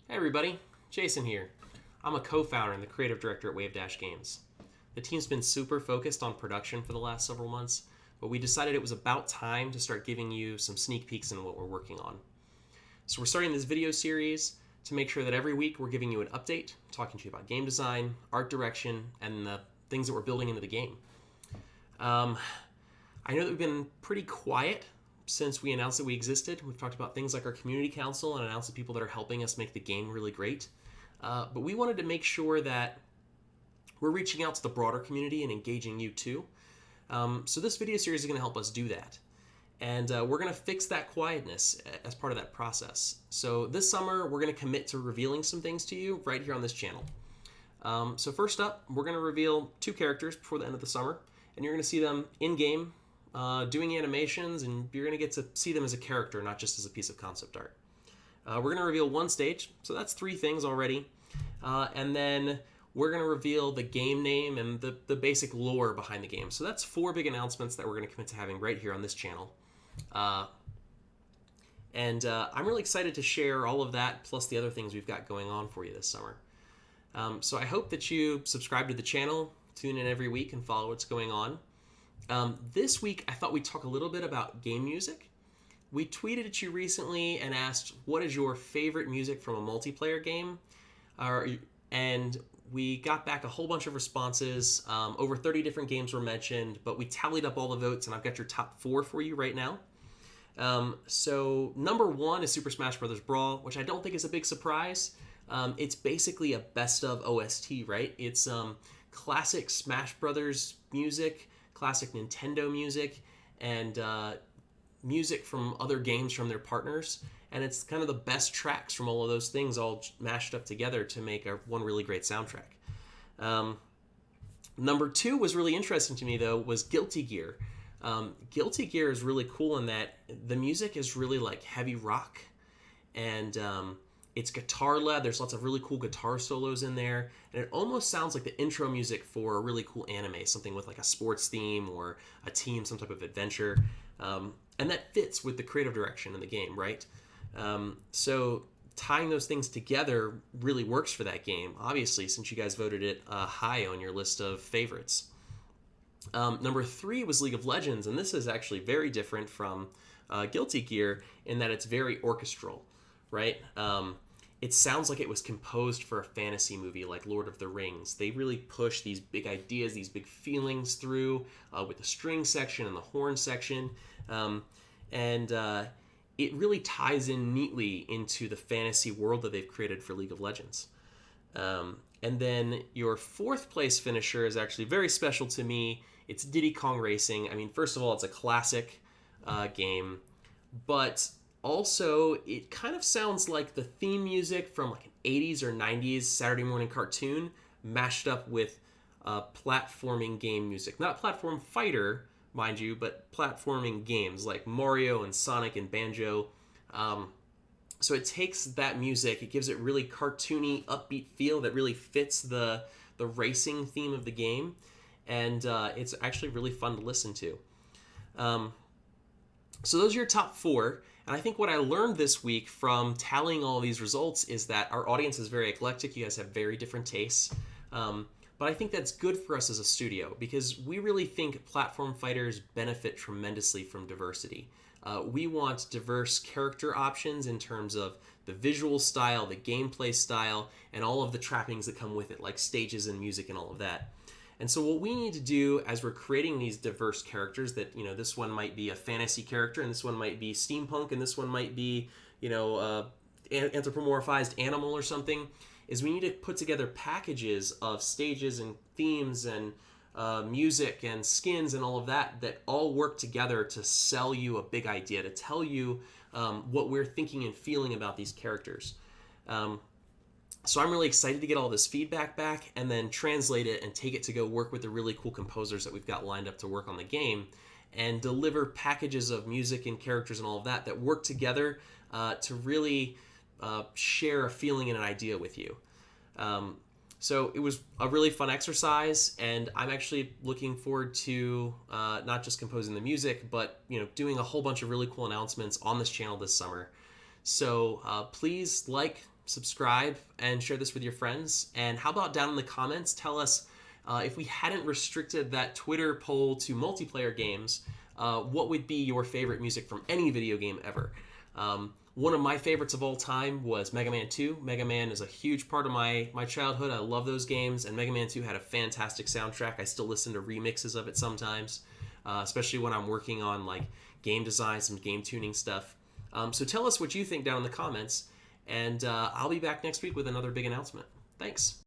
Hey everybody, Jason here. I'm a co-founder and the creative director at Wave Dash Games. The team's been super focused on production for the last several months, but we decided it was about time to start giving you some sneak peeks into what we're working on. So we're starting this video series to make sure that every week we're giving you an update, talking to you about game design, art direction, and the things that we're building into the game. I know that we've been pretty quiet since we announced that we existed. We've talked about things like our community council and announced the people that are helping us make the game really great. But we wanted to make sure that we're reaching out to the broader community and engaging you too. So this video series is going to help us do that. And we're going to fix that quietness as part of that process. So this summer, we're going to commit to revealing some things to you right here on this channel. So first up, we're going to reveal 2 characters before the end of the summer. And you're going to see them in-game doing animations, and you're going to get to see them as a character, not just as a piece of concept art. We're going to reveal 1 stage, so that's 3 things already. And then we're going to reveal the game name and the basic lore behind the game. So that's 4 big announcements that we're going to commit to having right here on this channel. And I'm really excited to share all of that, plus the other things we've got going on for you this summer. So I hope that you subscribe to the channel, tune in every week, and follow what's going on. This week, I thought we'd talk a little bit about game music. We tweeted at you recently and asked, what is your favorite music from a multiplayer game? And we got back a whole bunch of responses. Over 30 different games were mentioned, but we tallied up all the votes, and I've got your top 4 for you right now. So number 1 is Super Smash Bros. Brawl, which I don't think is a big surprise. It's basically a best of OST, right? It's classic Smash Brothers music, classic Nintendo music, and music from other games from their partners. And it's kind of the best tracks from all of those things all mashed up together to make one really great soundtrack. Number 2 was really interesting to me, though, was Guilty Gear. Guilty Gear is really cool in that the music is really like heavy rock, and it's guitar led. There's lots of really cool guitar solos in there, and it almost sounds like the intro music for a really cool anime, something with like a sports theme or a team, some type of adventure, and that fits with the creative direction in the game, right? So tying those things together really works for that game, obviously, since you guys voted it high on your list of favorites. Number 3 was League of Legends, and this is actually very different from Guilty Gear in that it's very orchestral, right? It sounds like it was composed for a fantasy movie like Lord of the Rings. They really push these big ideas, these big feelings through with the string section and the horn section. And it really ties in neatly into the fantasy world that they've created for League of Legends. And then your 4th place finisher is actually very special to me. It's Diddy Kong Racing. I mean, first of all, it's a classic game, but also it kind of sounds like the theme music from like an 80s or 90s Saturday morning cartoon mashed up with platforming game music. Not platform fighter, mind you, but platforming games like Mario and Sonic and Banjo. So it takes that music, it gives it really cartoony, upbeat feel that really fits the racing theme of the game, and it's actually really fun to listen to. So those are your top 4, and I think what I learned this week from tallying all these results is that our audience is very eclectic. You guys have very different tastes. But I think that's good for us as a studio because we really think platform fighters benefit tremendously from diversity. We want diverse character options in terms of the visual style, the gameplay style, and all of the trappings that come with it, like stages and music and all of that. And so what we need to do as we're creating these diverse characters that, this one might be a fantasy character, and this one might be steampunk, and this one might be, anthropomorphized animal or something, is we need to put together packages of stages and themes and music and skins and all of that all work together to sell you a big idea, to tell you what we're thinking and feeling about these characters. So I'm really excited to get all this feedback back and then translate it and take it to go work with the really cool composers that we've got lined up to work on the game and deliver packages of music and characters and all of that work together to really share a feeling and an idea with you. So it was a really fun exercise, and I'm actually looking forward to not just composing the music, but doing a whole bunch of really cool announcements on this channel this summer. So please like, subscribe, and share this with your friends. And how about down in the comments, tell us if we hadn't restricted that Twitter poll to multiplayer games, what would be your favorite music from any video game ever? One of my favorites of all time was Mega Man 2. Mega Man is a huge part of my childhood. I love those games, and Mega Man 2 had a fantastic soundtrack. I still listen to remixes of it sometimes, especially when I'm working on like game design, some game tuning stuff. So tell us what you think down in the comments, and I'll be back next week with another big announcement. Thanks.